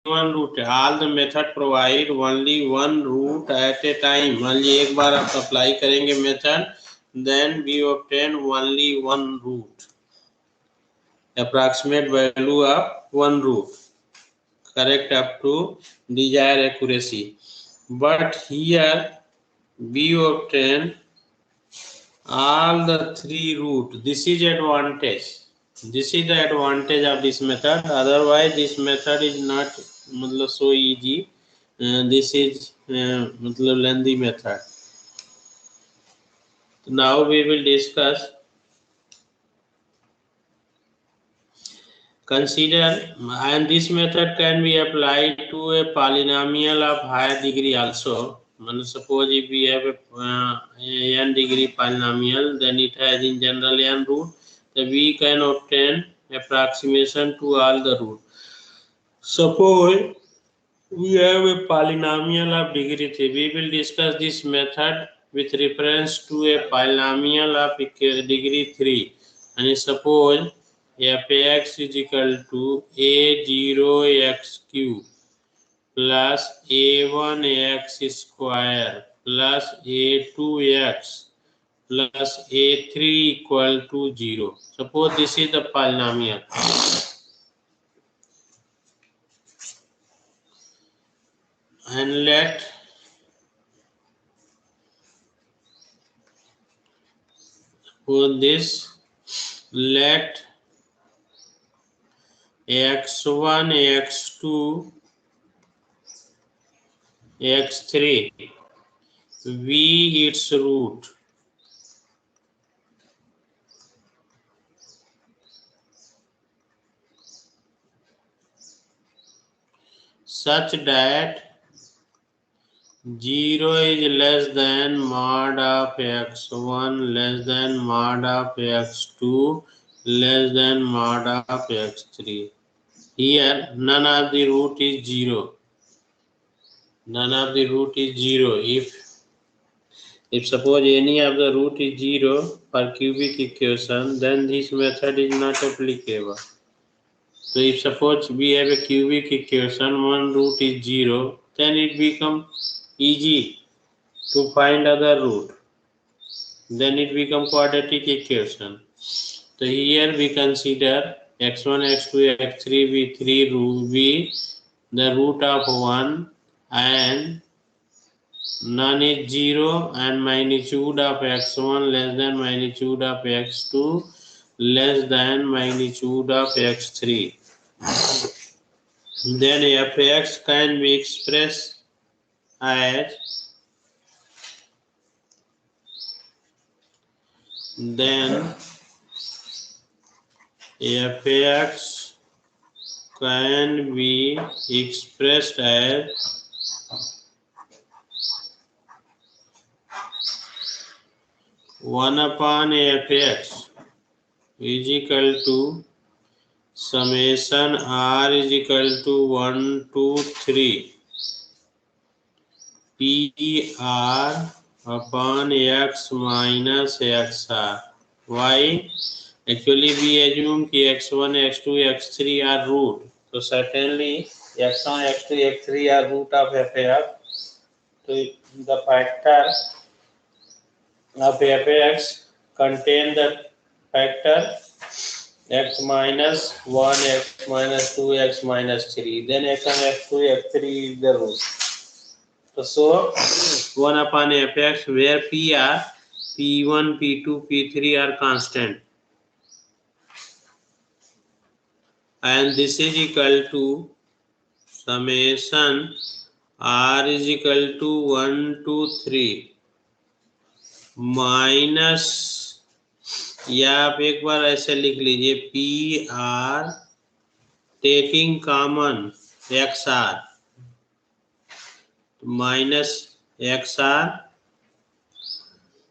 one root. All the method provide only one root at a time. मान लीजिए एक बार आप अप्लाई करेंगे method, then we obtain only one root. Approximate value of one root. Correct up to desired accuracy. But here we obtain all the three root. This is advantage. This is the advantage of this method. Otherwise this method is not मतलब so easy. This is मतलब lengthy method. Now we will discuss. Consider, and this method can be applied to a polynomial of higher degree also. Suppose if we have a n degree polynomial, then it has in general n root. So we can obtain approximation to all the root. Suppose we have a polynomial of degree 3. We will discuss this method with reference to a polynomial of degree 3. And suppose f(x) is equal to a0x cube plus a1x square plus a2x plus a3 equal to 0. Suppose this is the polynomial. And let for this, let x1, x2, x3 be its root. Such that 0 is less than mod of x1 less than mod of x2 less than mod of x3. Here none of the root is 0. None of the root is 0. If suppose any of the root is 0 for cubic equation, then this method is not applicable. So if suppose we have a cubic equation, one root is 0, then it becomes easy to find other root. Then it becomes quadratic equation. So here we consider x1, x2, x3 be three root be the root of 1 and none is 0 and magnitude of x1 less than magnitude of x2 less than magnitude of x3. Then f(x) can be expressed as f(x) can be expressed as 1 upon f(x) is equal to summation r is equal to 1 to 3 PR upon x minus xr. Why? Actually we assume कि x1, x2, x3 are root. So certainly x1, x2, x3 are root of f(x). So the factor of f(x) contain the factor x minus 1, x minus 2, x minus 3. Then x1, x2, x3 is the root. So 1 upon f(x) where p are p1, p2, p3 are constant. And this is equal to summation r is equal to 1 to 3 minus, या आप एक बार ऐसे लिख लीजिए P R taking common x R minus x R,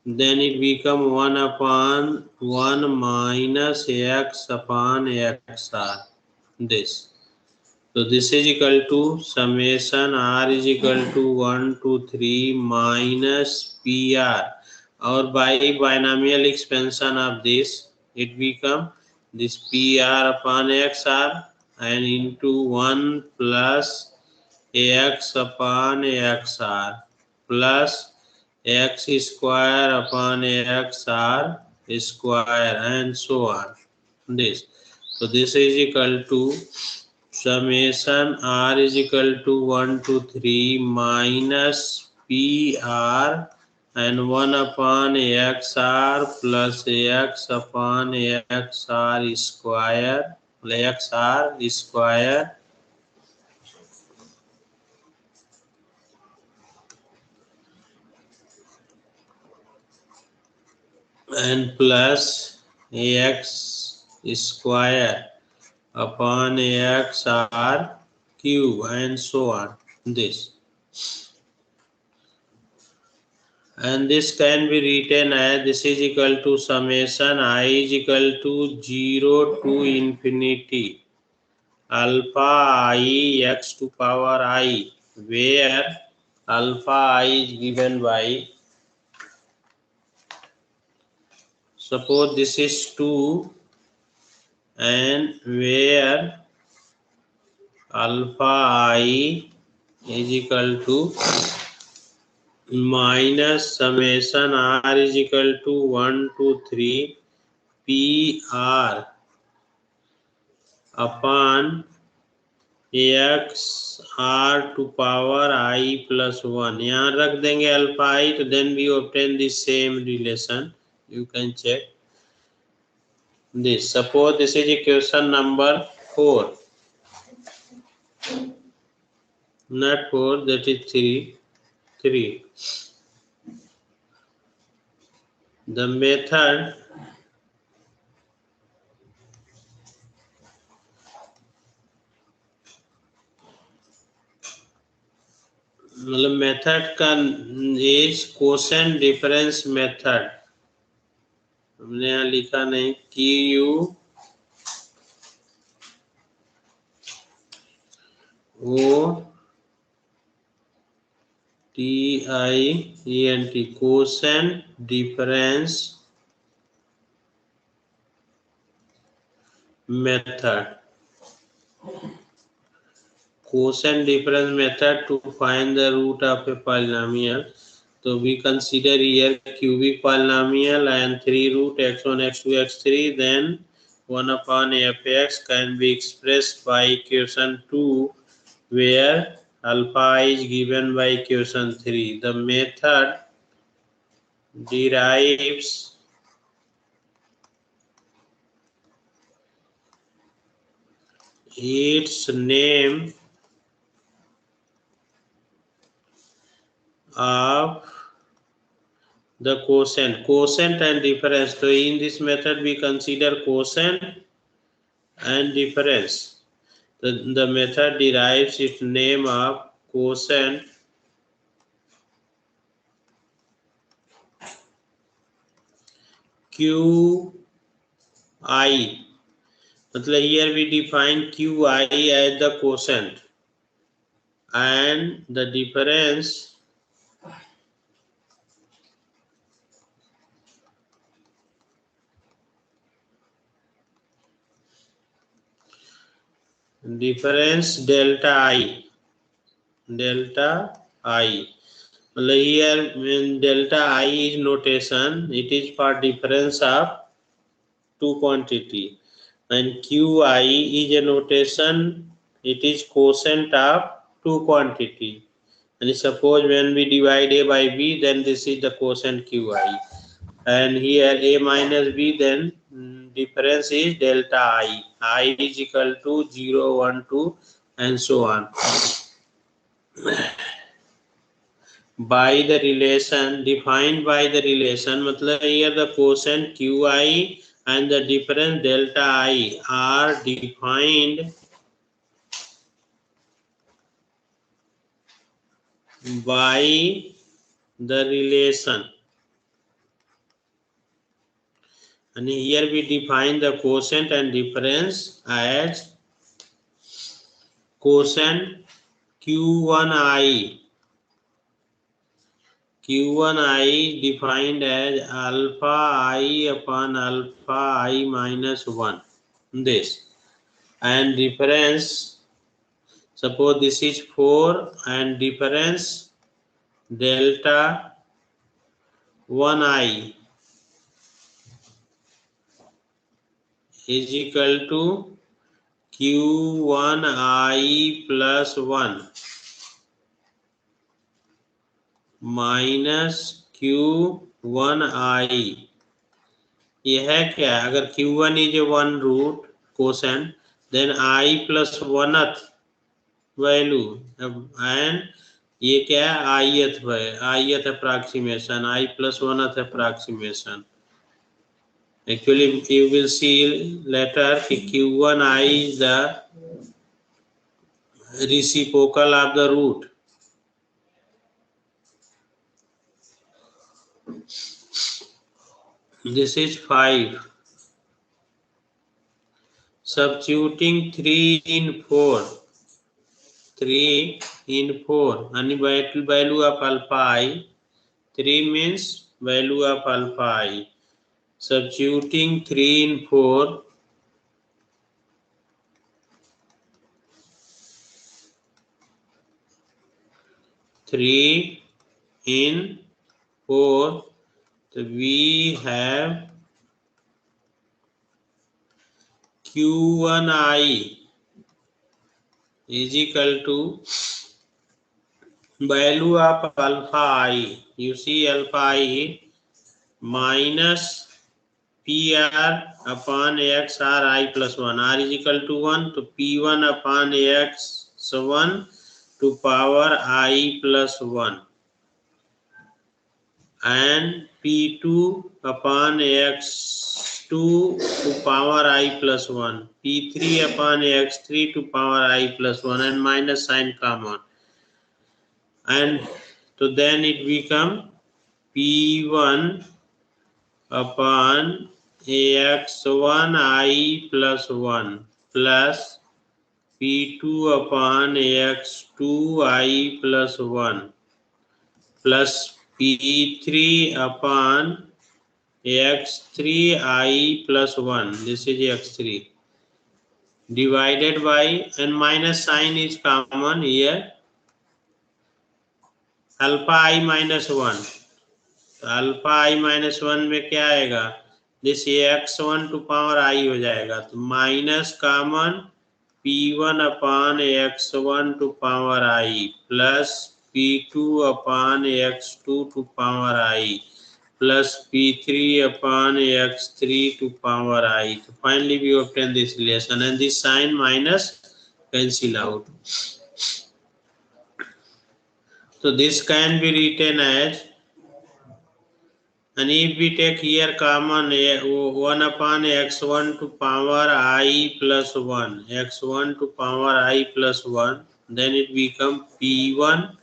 then it become 1 upon 1 minus x upon xr. This. So this is equal to summation r is equal to 1 to 3 minus pr. Or by binomial expansion of this, it become this pr upon xr and into 1 plus ax upon axr plus x square upon axr square and so on. This. So this is equal to summation r is equal to 1 to 3 minus pr and 1 upon xr plus x upon xr square and plus ax square upon xr cube and so on. This. And this can be written as this is equal to summation I is equal to 0 to infinity alpha I x to power I, where alpha I is given by, suppose this is 2, and where alpha I is equal to minus summation r is equal to 1 to 3 pr upon x r to power I plus 1. यहाँ रख देंगे alpha I, तो then we obtain the same relation. You can check this. Suppose this is equation number 4, not 4, that is 3. The method मतलब method का is quotient difference method. हमने यहाँ लिखा नहीं QUOTIENT quotient difference method. Quotient difference method to find the root of a polynomial. So we consider here cubic polynomial and 3 root x1, x2, x3. Then 1 upon fx can be expressed by equation 2, where alpha is given by equation 3. The method derives its name of the quotient and difference. So in this method we consider quotient and difference. The method derives its name of quotient QI. मतलब here we define QI as the quotient and the difference delta I. मतलब here when delta I is notation, it is for difference of two quantity, and QI is a notation, it is quotient of two quantity. And suppose when we divide A by B, then this is the quotient QI, and here A minus B, then difference is delta I is equal to 0, 1, 2 and so on. By the relation, defined by the relation, मतलब here the quotient QI and the difference delta I are defined by the relation. And here we define the quotient and difference as quotient Q1I defined as alpha I upon alpha I minus 1. This. and difference, suppose this is 4 and difference delta 1i is equal to q1i plus 1 minus q1i. ये है क्या? अगर q1 is a one root quotient, then I plus 1th value, and ये क्या है? ith approximation, I plus 1th approximation. Actually you will see later q1i is the reciprocal of the root. This is 5. Substituting 3 in 4. 3 in 4. And value of alpha I. 3 means value of alpha I. Substituting 3 in 4. 3 in 4. So we have q1i is equal to value of alpha I. You see alpha I minus PR upon x r I plus 1. R is equal to 1. So P1 upon x 1 to power I plus 1. And P2 upon x2 to power I plus 1. P3 upon x3 to power I plus 1, and minus sign common. And so then it become P1 upon x1 I plus 1 plus P2 upon x2 I plus 1 plus P3 upon x3 I plus 1. This is x3 divided by, and minus sign is common here, alpha I minus 1. तो alpha I minus 1 में क्या आएगा? This x1 to power I हो जाएगा. तो minus common P1 upon x1 to power I plus P2 upon x2 to power I plus P3 upon x3 to power I. So finally we obtain this relation, and this sign minus cancel out. So this can be written as, and if we take here common 1 upon x1 to power I plus 1, x1 to power I plus 1, then it become P1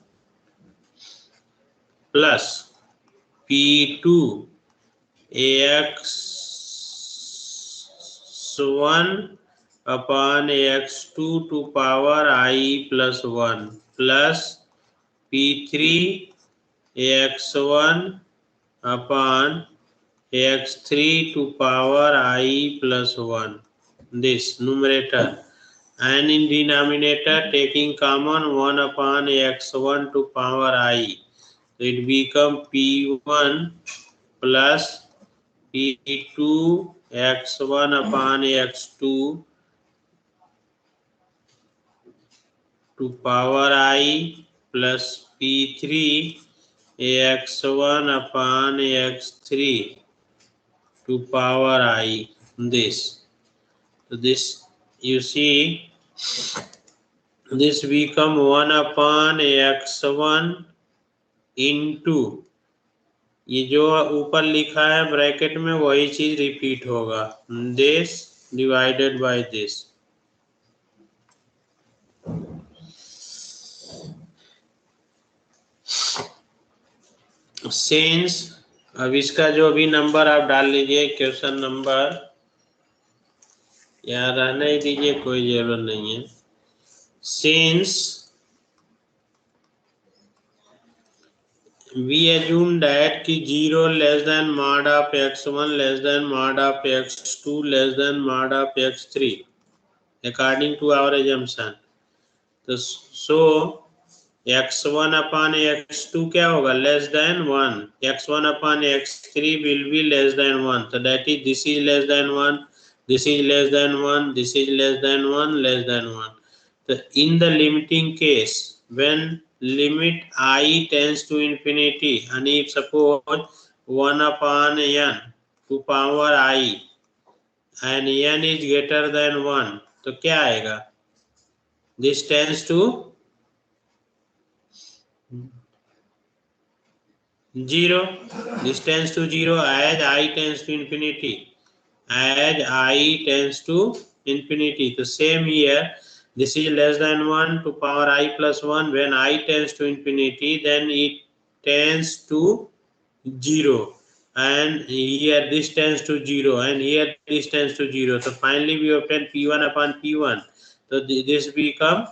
plus P2 x1 upon x2 to power I plus 1 plus P3 x1 upon x3 to power I plus 1. This numerator, and in denominator taking common 1 upon x1 to power I. So it become P1 plus P2 x1 upon x2 to power I plus P3 x1 upon x3 to power I. This. So this, you see, this become 1 upon x1 into, ये जो ऊपर लिखा है bracket में वही चीज repeat होगा, this divided by this. Since, अब इसका जो भी नंबर आप डाल लीजिए, क्वेश्चन नंबर यहाँ रहने ही दीजिए, कोई जरूरत नहीं है. सिंस we assume that कि 0 less than mod of x1 less than mod of x2 less than mod of x3, according to our assumption. So x1 upon x2 क्या होगा, less than 1. x1 upon x3 will be less than 1. So that is, this is less than 1, this is less than 1, this is less than 1, less than 1. So in the limiting case, when limit I tends to infinity, and if suppose 1 upon n to power I and n is greater than 1, तो क्या आएगा, this tends to 0. This tends to 0 as I tends to infinity. As I tends to infinity. The same here. This is less than 1 to power I plus 1. When I tends to infinity, then it tends to 0. And here this tends to 0. And here this tends to 0. So finally we obtain P1 upon P1. So this become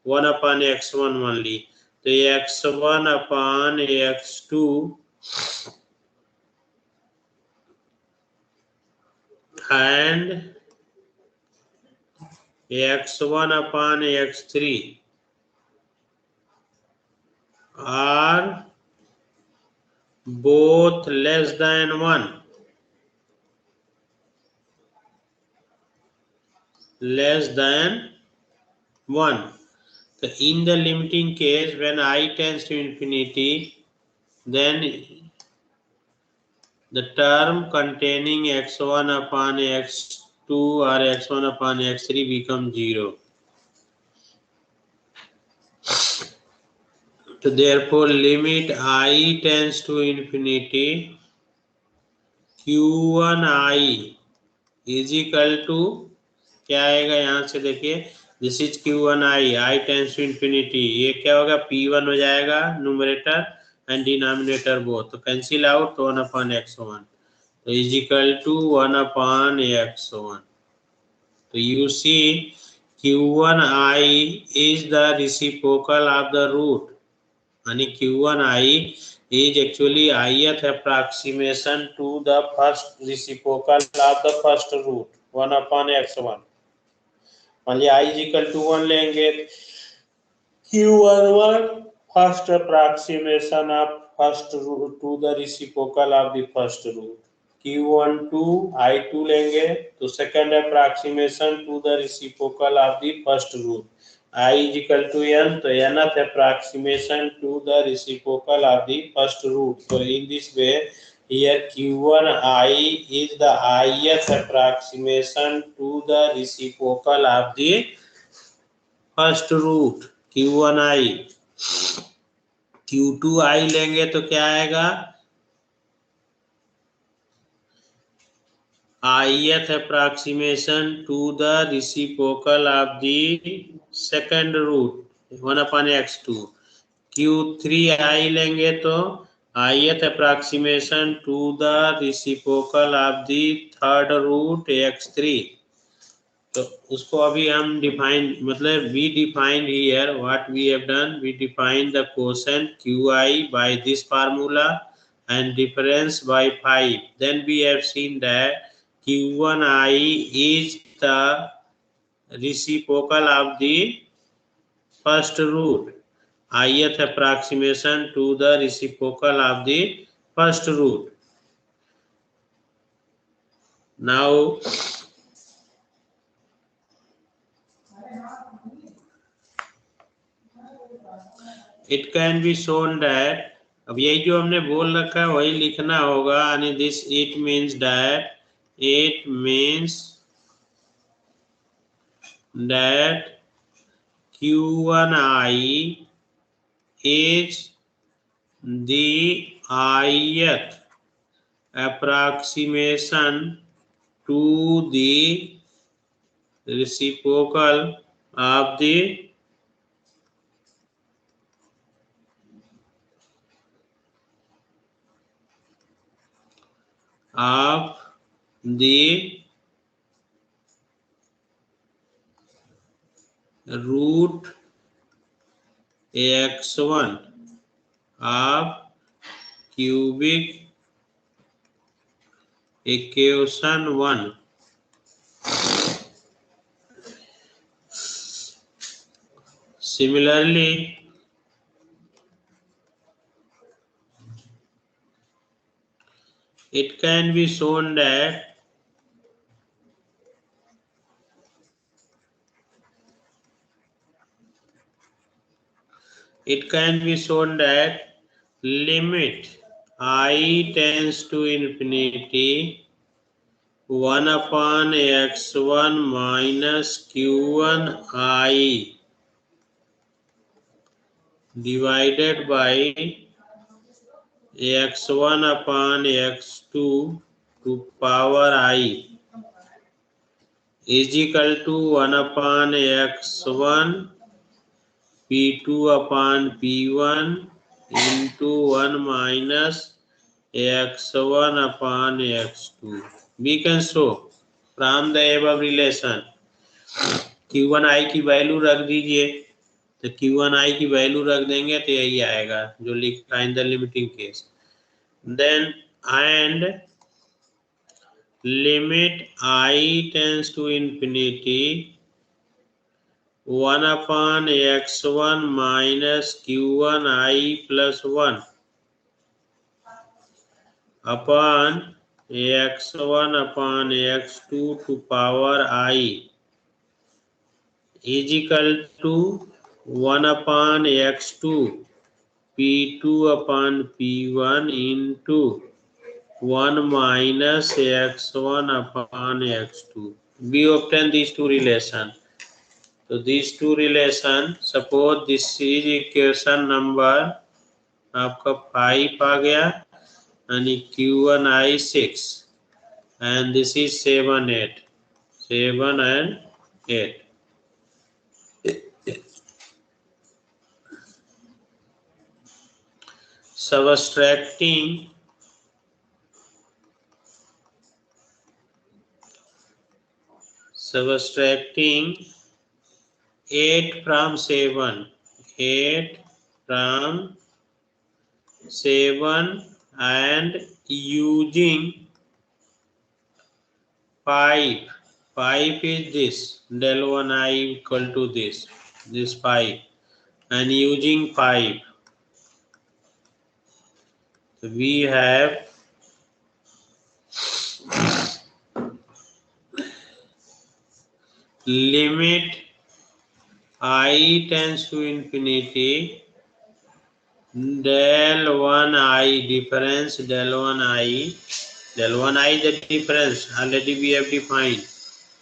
1 upon x1 only. So x1 upon x2 and x1 upon x3 are both less than 1. Less than 1. So in the limiting case, when I tends to infinity, then the term containing x1 upon x2 or x1 upon x3 becomes 0. So therefore limit I tends to infinity, q1i is equal to क्या आएगा, यहाँ से देखिए, this is q1i, I tends to infinity, ये क्या होगा, p1 हो जाएगा न्यूमरेटर एंड डिनोमिनेटर बोथ, तो कैंसिल आउट, तो 1 अपॉन x1, तो is equal to 1 upon x1. तो you see q1i is the reciprocal of the root, and q1i is actually ith approximation to the first reciprocal of the first root, 1 upon x1. मान लिया i equal to 1 लेंगे, q11 first approximation of first root to the reciprocal of the first root, q12 i2 लेंगे तो second approximation to the reciprocal of the first root, i equal to n, तो nth approximation to the reciprocal of the first root. So in this way, here q1i is the ith approximation to the reciprocal of the first root, q1i. q2i लेंगे तो क्या आएगा, ith approximation to the reciprocal of the second root, 1 upon x2. q3i लेंगे तो ith approximation to the reciprocal of the third root x3. तो उसको अभी हम डिफाइन, मतलब we defined here what we have done, we defined the quotient qi by this formula and difference by 5. Then we have seen that q1i is the reciprocal of the first root, ith approximation to the reciprocal of the first root. Now it can be shown that, अब यही जो हमने बोल रखा है वही लिखना होगा, and this it means that q1i is the ith approximation to the reciprocal of the root x1 of cubic equation 1. Similarly, it can be shown that limit I tends to infinity 1 upon x1 minus q1 I divided by x1 upon x2 to power I is equal to 1 upon x1 p2 upon p1 into 1 minus x1 upon x2. We can show from the above relation q1 i की value रख दीजिए, तो q1 i की value रख देंगे तो यही आएगा जो लिखा है in the limiting case. Then and limit I tends to infinity 1 upon x1 minus q1 I plus 1 upon x1 upon x2 to power I is equal to 1 upon x2 p2 upon p1 into 1 minus x1 upon x2. We obtain these two relations. So these two relations, suppose this is equation number आपका 5 आ गया यानी q1 I 6 and this is 7 8 7 and 8. Subtracting 8 from 7 and using 5 is this del 1 I equal to this 5 and using 5 we have limit I tends to infinity del 1 I difference del 1 I the difference already we have defined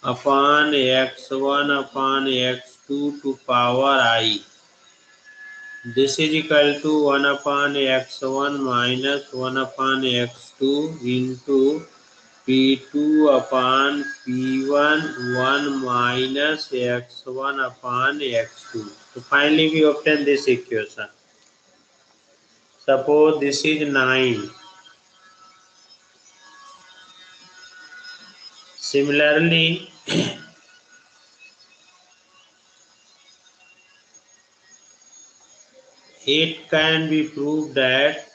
upon x1 upon x2 to power I. This is equal to 1 upon x1 minus 1 upon x2 into p2 upon p1 1 minus x1 upon x2. So finally we obtain this equation. Suppose this is 9. Similarly, it can be proved that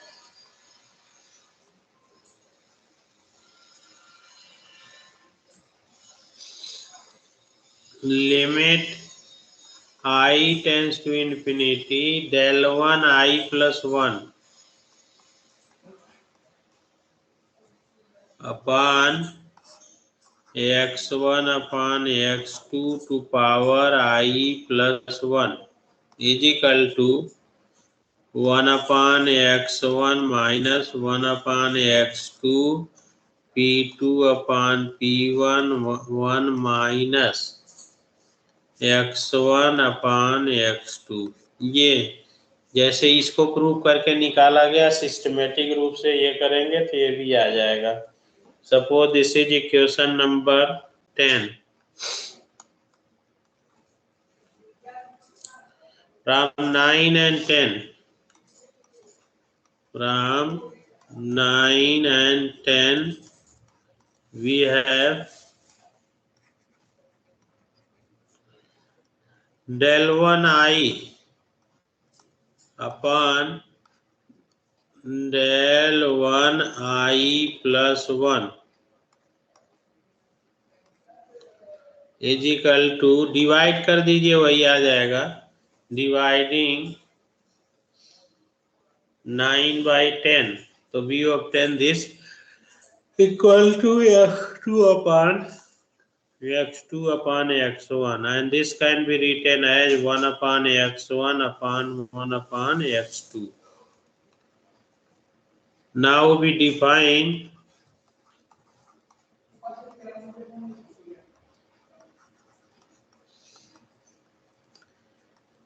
limit I tends to infinity del 1 I plus 1 upon x1 upon x2 to power I plus 1 is equal to 1 upon x1 minus 1 upon x2 p2 upon p1 1 minus x1 upon x2. ये जैसे इसको prove करके निकाला गया systematic रूप से ये करेंगे तो ये भी आ जाएगा. Suppose this is equation number 10. From 9 and 10. From 9 and 10 we have del 1 I upon del 1 I plus 1 is equal to divide कर दीजिए वही आ जाएगा dividing 9 by 10. So we obtain this equal to x2 upon x1, and this can be written as 1 upon x1 upon 1 upon x2. Now we define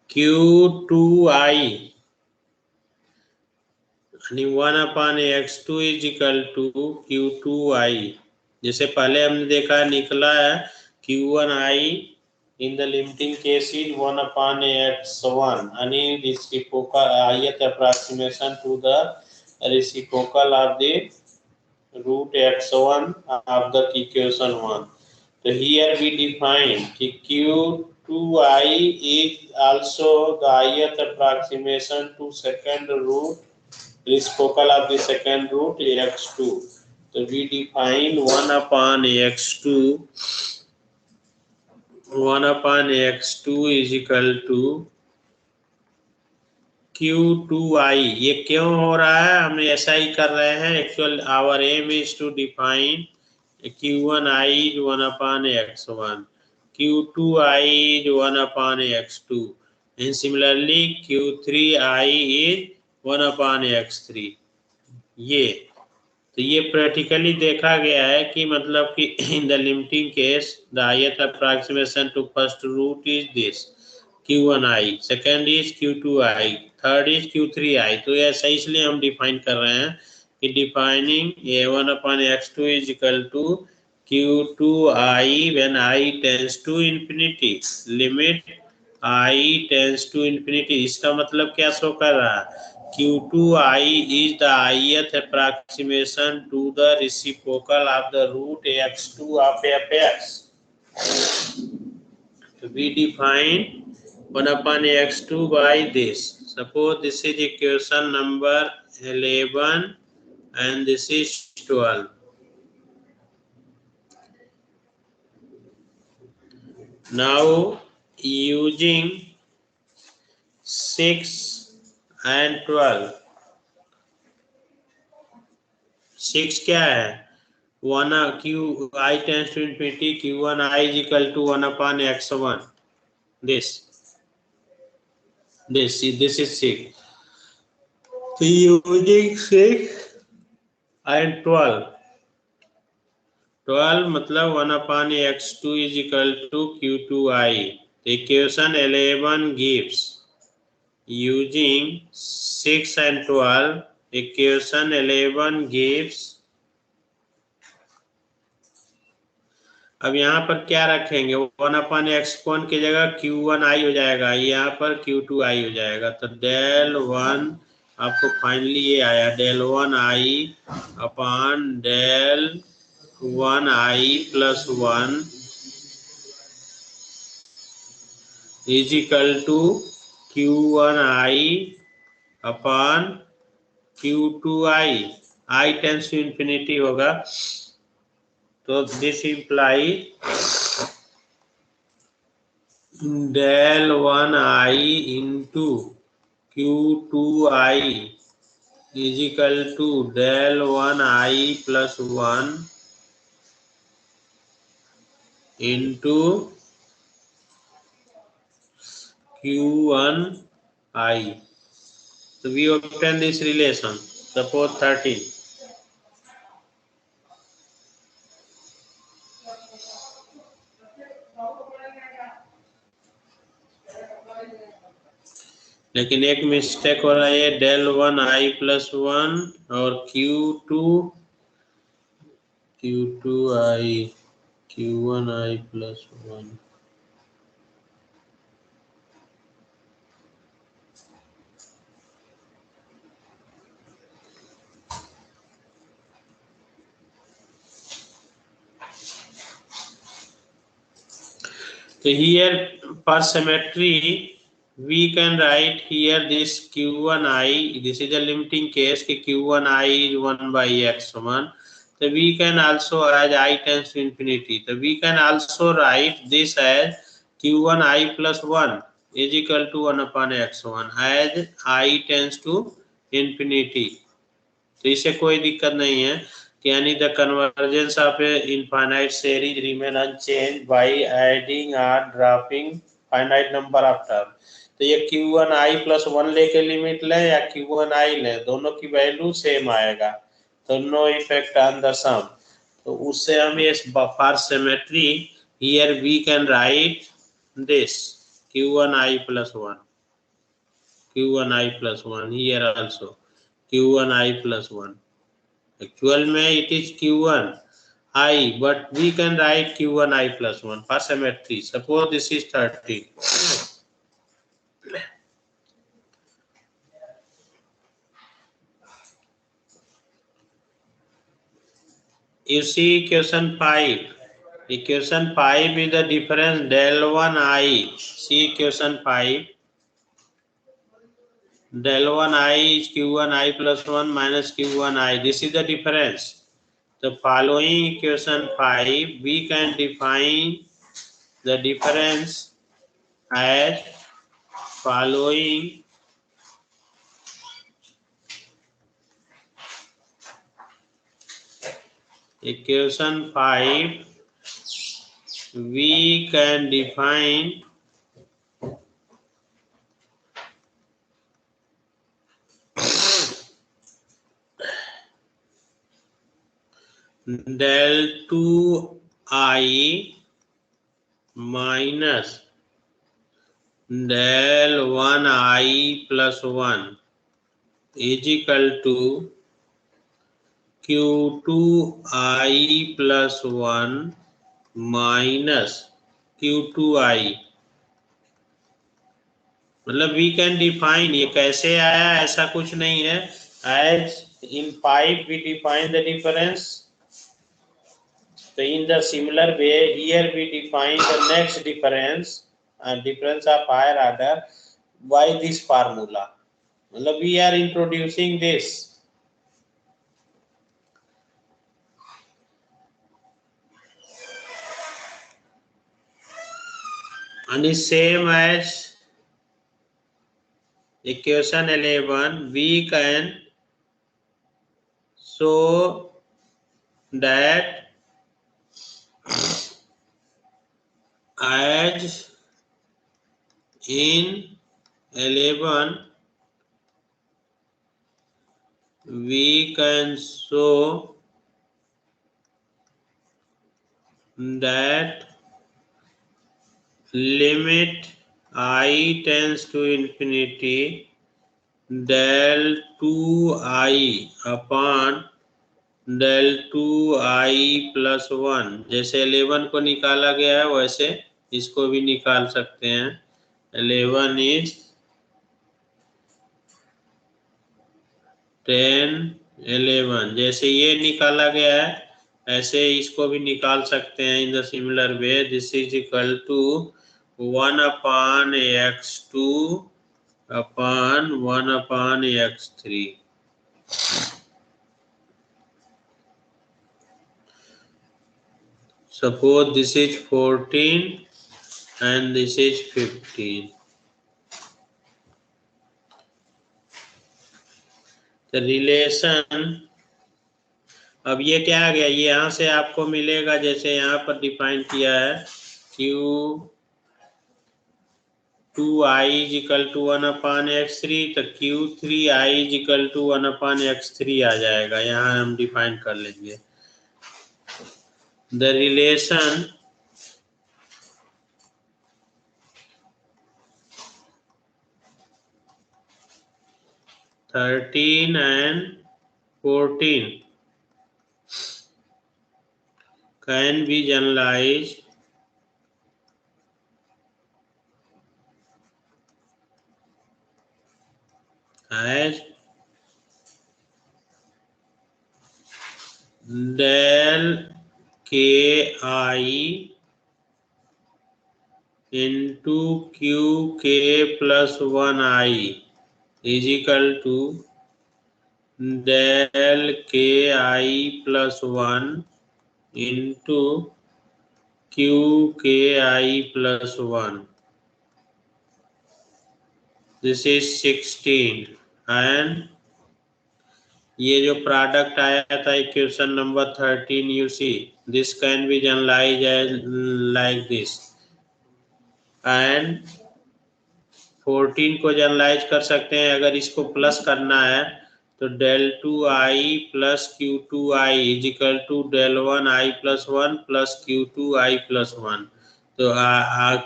q2i, यानी 1 upon x2 is equal to q2i. जैसे पहले हमने देखा निकला है q1i in the limiting case is 1 upon x1, and reciprocal ith approximation to the reciprocal of the root x1 of the equation 1. So here we define q2i is also the ith approximation to second root reciprocal of the second root x2. So we define 1 upon x2 is equal to q2i. ये क्यों हो रहा है, हम ऐसा ही कर रहे हैं. Actual our aim is to define q1i is 1 upon x1, q2i is 1 upon x2, and similarly q3i is 1 upon x3. तो ये प्रैक्टिकली देखा गया है कि मतलब कि in the limiting case the ith approximation to first root is this q1i, second is q2i, third is q3i. तो ऐसा इसलिए हम डिफाइन कर रहे हैं कि defining a1 upon x2 is equal to q2i when I tends to infinity, limit I tends to infinity. इसका मतलब क्या शो कर रहा है, q2i is the ith approximation to the reciprocal of the root x2 of fx. We define 1 upon x2 by this. Suppose this is equation number 11 and this is 12. Now using 6 and 12, 6 क्या है, 1 q I tends to infinity, q1i is equal to 1 upon x1. This is 6. So using 6 and 12 मतलब 1 upon x2 is equal to q2i. The equation 11 gives, using 6 and 12, equation 11 gives. अब यहाँ पर क्या रखेंगे, 1 upon x1 की जगह q1i हो जाएगा, यहाँ पर q2i हो जाएगा. तो del 1 आपको फाइनली ये आया, del 1i upon del 1i plus 1 is equal to q1i upon q2i. I tends to infinity होगा, तो this implies del 1i into q2i is equal to del 1i plus 1 into q1i. So we obtain this relation. Suppose 13. लेकिन एक mistake हो रहा है, del 1i plus 1 और q1i plus 1. So here for symmetry we can write here this q1i, this is a limiting case कि q1i is 1 by x1. So we can also, as I tends to infinity, so we can also write this as q1i plus 1. is equal to 1 upon x1 as I tends to infinity. तो इससे कोई दिक्कत नहीं है, यानी the convergence of a infinite series remain unchanged by adding और dropping finite number of term. तो ये q1i प्लस 1 लेके लिमिट ले या q1i ले, दोनों की वैल्यू सेम आएगा, तो no effect on the sum. तो उससे हम ये for symmetry here we can write this q1i plus 1, q1i plus 1 here also q1i plus 1. Actual में it is q1i, but we can write q1i plus 1 for symmetry. Suppose this is 30. You see equation 5. Equation 5 is the difference del 1i. See equation 5. Del 1i is q1i plus 1 minus q1i. This is the difference. The following equation 5, we can define the difference as following. Equation 5, we can define del 2i minus del 1i plus 1 is equal to q2i plus 1 minus q2i। मतलब we can define, ये कैसे आया ऐसा कुछ नहीं है, as in 5 we define the difference, so in the similar way here we define the next difference and difference of higher order by this formula. मतलब we are introducing this, and is same as equation 11. We can show that as in 11 we can show that limit I tends to infinity del 2i upon del 2i plus 1, जैसे 11 को निकाला गया है वैसे इसको भी निकाल सकते हैं। 11 is 10 11, जैसे ये निकाला गया है ऐसे इसको भी निकाल सकते हैं in the similar way. This is equal to 1 upon x2 upon 1 upon x3। Suppose this is 14 and this is 15। The relation, अब ये क्या आ गया, ये यहाँ से आपको मिलेगा जैसे यहाँ पर डिफाइन किया है q2i is equal to 1 upon x3, तो q3i is equal to 1 upon x3 आ जाएगा, यहाँ हम डिफाइन कर लेंगे। The relation (13 and 14) can be generalized as del ki into qk plus 1i is equal to del ki plus 1 into qki plus 1। This is 16 and ये जो product आया था equation number 13, you see this can be generalize as like this and 14 को generalise कर सकते हैं। अगर इसको प्लस करना है तो del 2i plus Q2i is equal to del 1i plus 1 plus Q2i plus 1। तो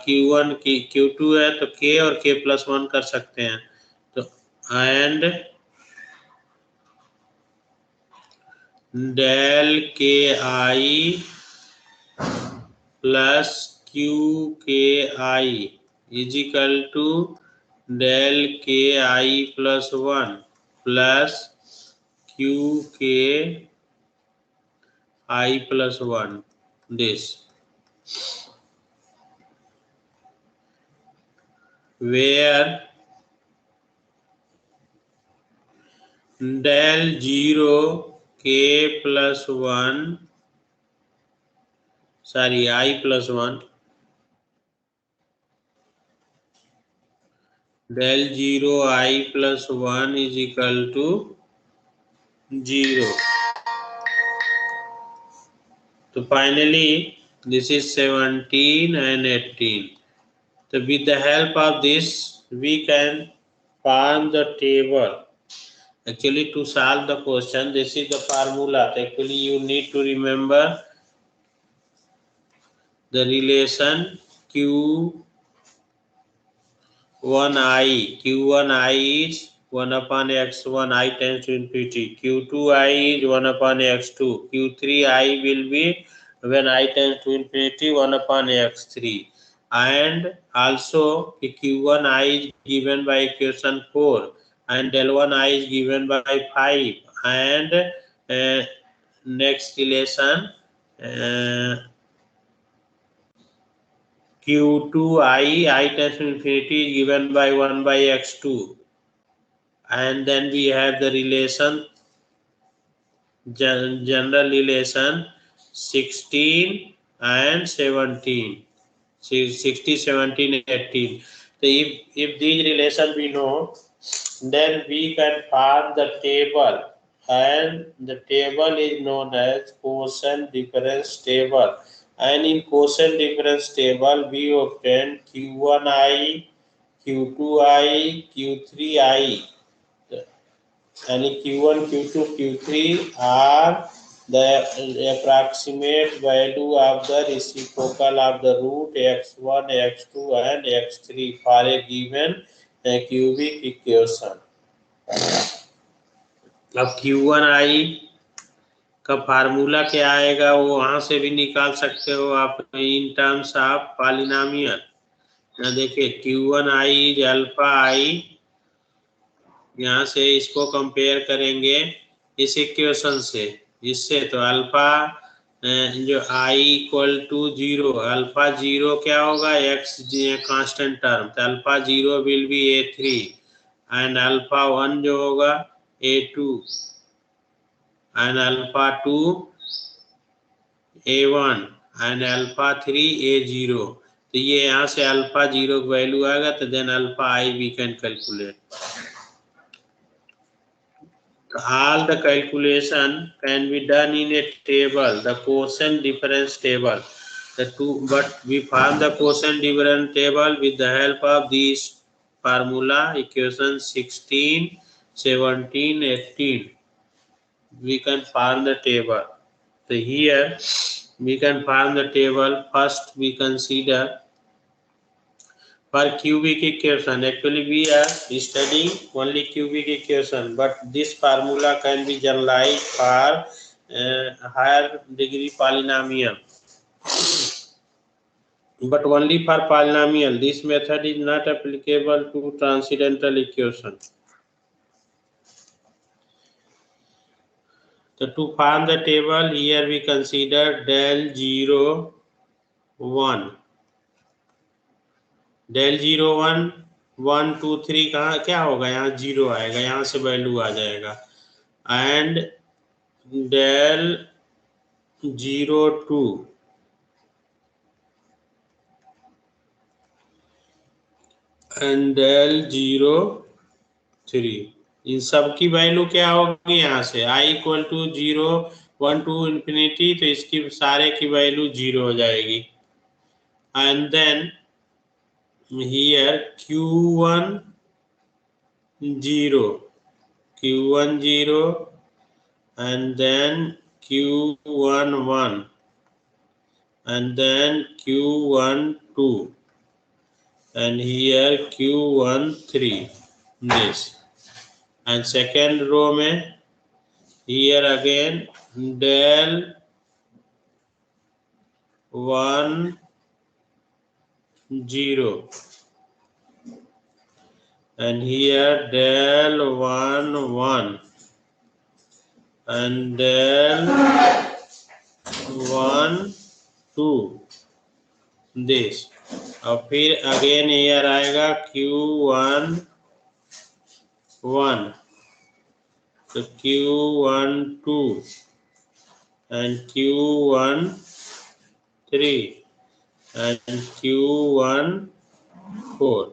Q1 की Q2 है तो K और K प्लस 1 कर सकते हैं। तो and del KI plus QKI is equal to del KI plus 1 plus QKI plus 1 this where del 0 K plus 1 sorry I plus 1 del 0 I plus 1 is equal to 0. So finally this is 17 and 18. So with the help of this we can form the table. Actually to solve the question this is the formula. Actually you need to remember the relation Q1i is 1 upon x1 I tends to infinity, Q2i is 1 upon x2, Q3i will be when I tends to infinity 1 upon x3, and also Q1i is given by equation 4 and del 1i is given by 5 and next relation Q2i tends to infinity is given by 1 by x2, and then we have the relation general relation 16 and 17, 60, 17, 18. So if these relation we know, then we can form the table, and the table is known as quotient difference table. And in quotient difference table we obtain Q1i, Q2i, Q3i, and Q1, Q2, Q3 are the approximate value of the reciprocal of the root x1, x2 and x3 for a given cubic equation. अब Q1i का formula क्या आएगा वो वहां से भी निकाल सकते हो आप इन टर्म्स ऑफ पॉलिनोमियल। देखिए Q1i इज अल्फा आई, यहाँ से इसको कंपेयर करेंगे इस इक्वेशन से, इससे तो अल्फा जो i इक्वल टू 0, अल्फा 0 क्या होगा x कांस्टेंट टर्म, तो alpha 0 will be A3 and alpha 1 जो होगा A2 and alpha 2 A1 and alpha 3 A0। तो ये यहाँ से अल्फा 0 का वैल्यू आएगा तो then alpha i we can calculate. All the calculation can be done in a table, the quotient difference table. But we form the quotient difference table with the help of these formula equation 16, 17, 18. We can form the table. So here we can form the table. First we consider for cubic equation. Actually we are studying only cubic equation, but this formula can be generalized for higher degree polynomial, but only for polynomial. This method is not applicable to transcendental equation. So to form the table, here we consider del 0, 1. del 0, 1, 1, 2, 3 कहाँ क्या होगा, यहाँ 0 आएगा, यहाँ से value आ जाएगा, and del 0, 2, and del 0 3। इन सब की वैल्यू क्या होगी यहाँ से i equal to 0 1 to infinity, तो इसकी सारे की वैल्यू 0 हो जाएगी। And then here q1 0 q1 0 and then q1 1 and then q1 2 and here q1 3 this। and second row में here again del 1 0 and here del 1 1 and del 1 2 this। और फिर again here आएगा q1 1 तो q1 2 and q1 3 and q1 4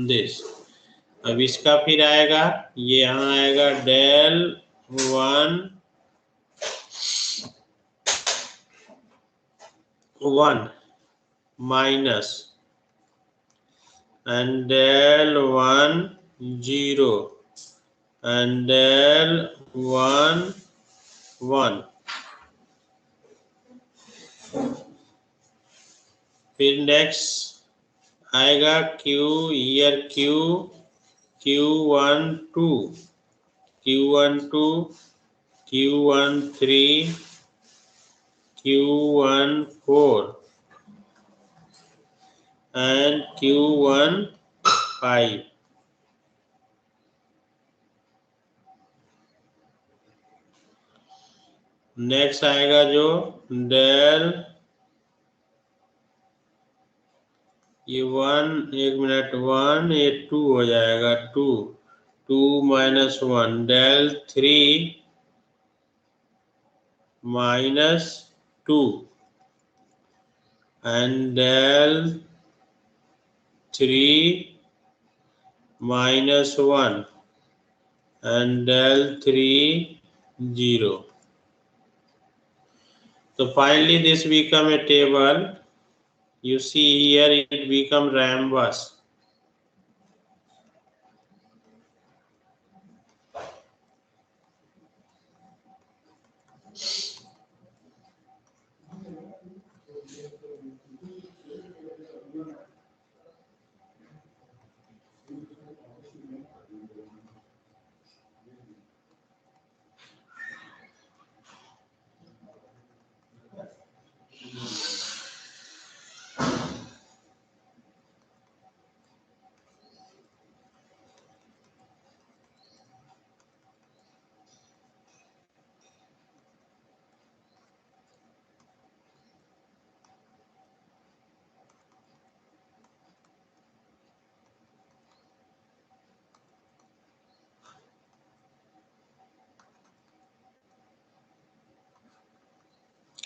this। अब इसका फिर आएगा, ये यहाँ आएगा del 1 1 minus and del 1 0 and del 1 1। फिर नेक्स्ट आएगा q here q1 2 q1 2 q1 3 q1 4 and q1 5। Next आएगा जो डेल ये 1 एक मिनट 1 ये 2 हो जाएगा 2 2 minus 1 del 3 minus 2 and del 3 minus 1 and del 3 0। So finally this become a table। You see here it become rhombus।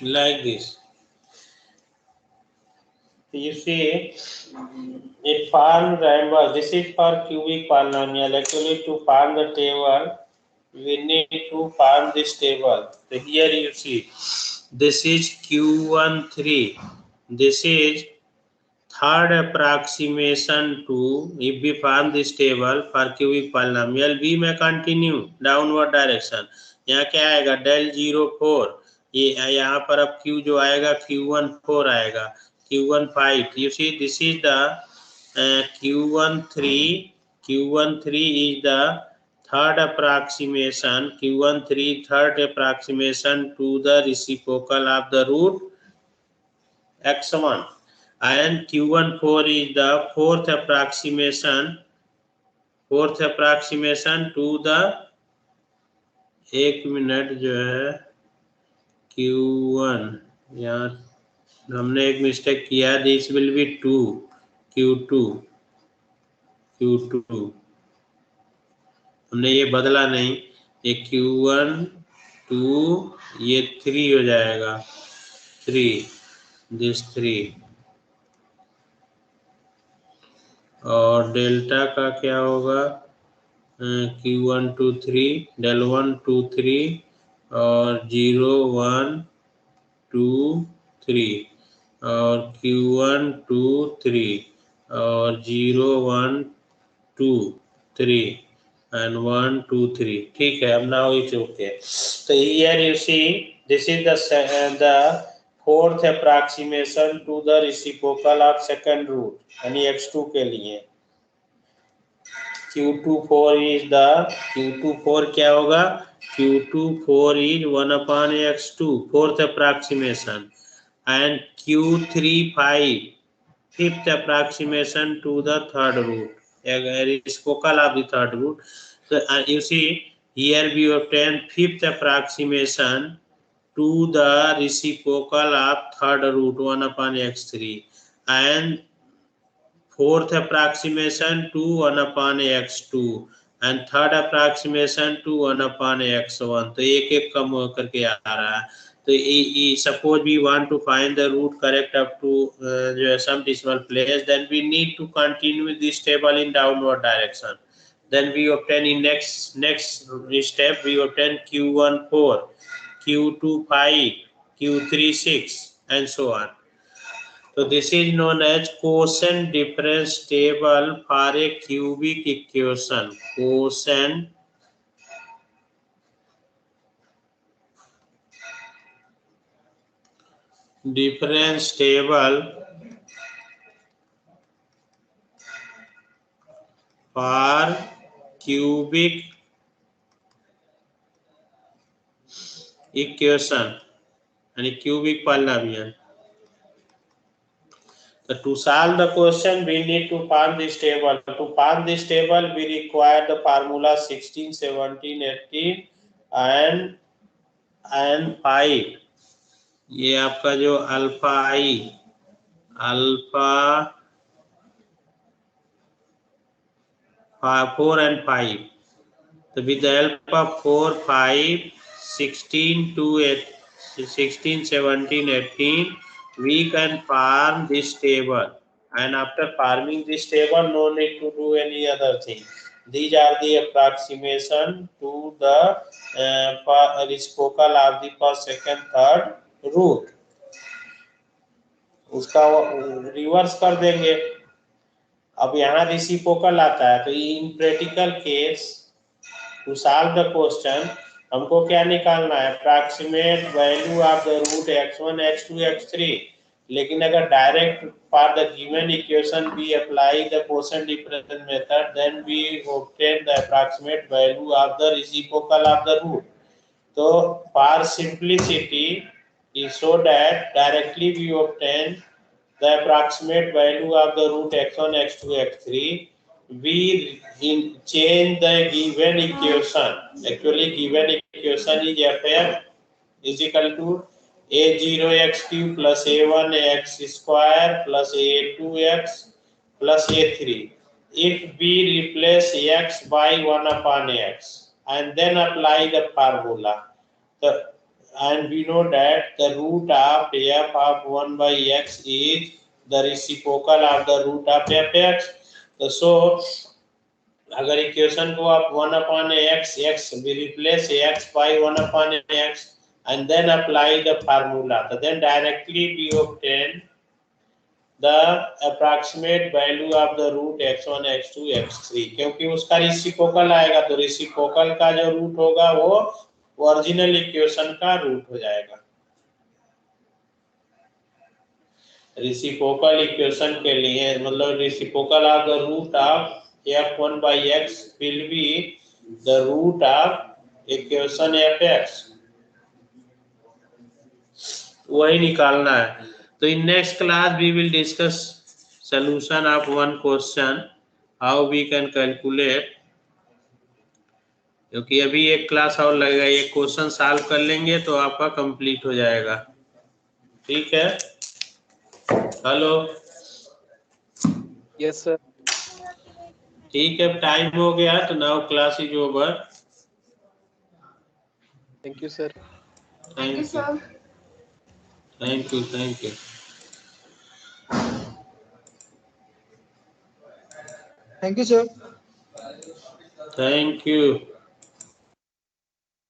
Like this। You see it form rhombus। This is for cubic polynomial। Actually to form the table we need to form this table। So here you see this is q13, this is third approximation to, if we form this table for cubic polynomial we may continue downward direction। यहाँ क्या आएगा del 0 4, ये यहाँ पर अब q जो आएगा q1 4 आएगा q1 5। you see this is the q1 3 is the third approximation, q1 3 third approximation to the reciprocal of the root x1 and q1 4 is the fourth approximation to the, एक minute जो है q1 यहाँ हमने एक mistake किया, this will be 2 q2 हमने ये बदला नहीं, ये q1 2 ये 3 हो जाएगा 3 दिस 3 और डेल्टा का क्या होगा, Q1 2 3, del 1 2 3 और 0 1 2 3 और Q1 2 3 और 0 1 2 3 and 1 2 3. ठीक है, अब now it's okay. So here you see this is the fourth approximation to the reciprocal of second root यानी x2 के लिए. Q24 is the Q24 क्या होगा, Q24 is 1 upon x2 fourth approximation and Q35 fifth approximation to the third root, reciprocal of the third root. So you see here we obtain fifth approximation to the reciprocal of third root 1 upon x3 and fourth approximation to 1 upon x2 and third approximation to 1 upon x1. तो एक एक कम करके आ रहा है. तो suppose we want to find the root correct up to some decimal place, then we need to continue this table in downward direction. Then we obtain in next step we obtain Q1 4, Q2 5, Q3 6 and so on. So this is known as quotient difference table for a cubic equation. Quotient difference table for cubic equation यानी cubic polynomial. So to solve the question, we need to find this table. To find this table, we require the formula 16, 17, 18 and 5. ये आपका जो alpha I, alpha 4 and 5. So with the help of 4, 5, 16 to 8, 16, 17, 18, we can form this table. And after forming this table, no need to do any other thing. These are the approximation to the reciprocal of the first, second, third root. उसका reverse कर देंगे. अब यहाँ reciprocal आता है, तो in practical case to solve the question हमको क्या निकालना है, approximate value of the root x1 x2 x3. लेकिन अगर direct for the given equation we apply the quotient difference method, then we obtain the approximate value of the reciprocal of the root. तो for simplicity so that directly we obtain the approximate value of the root x1 x2 x3, we change the given equation. Actually given equation is ff is equal to a0 x cube plus a1 x square plus a2x plus a3. If we replace x by 1 upon x and then apply the formula, and we know that the root of f of 1 by x is the reciprocal of the root of fx. So अगर equation को आप 1 upon x we replace x by 1 upon x and then apply the formula, so then directly we obtain the approximate value of the root x1 x2 x3. क्योंकि उसका reciprocal आएगा, तो reciprocal का जो root होगा वो ओरिजिनल इक्वेशन का root हो जाएगा. रेसिप्रोकल इक्वेशन के लिए मतलब reciprocal of the root of f1 by x will be the root of equation fx. वही निकालना है. तो in next class we will discuss solution of one question, how we can calculate. क्योंकि अभी एक क्लास और लगेगा, एक क्वेश्चन सॉल्व कर लेंगे तो आपका कंप्लीट हो जाएगा. ठीक है, हेलो. Yes sir. ठीक है, टाइम हो गया तो now class is over. Thank you sir. Thank you sir. Thank you. Thank you, sir. Thank you.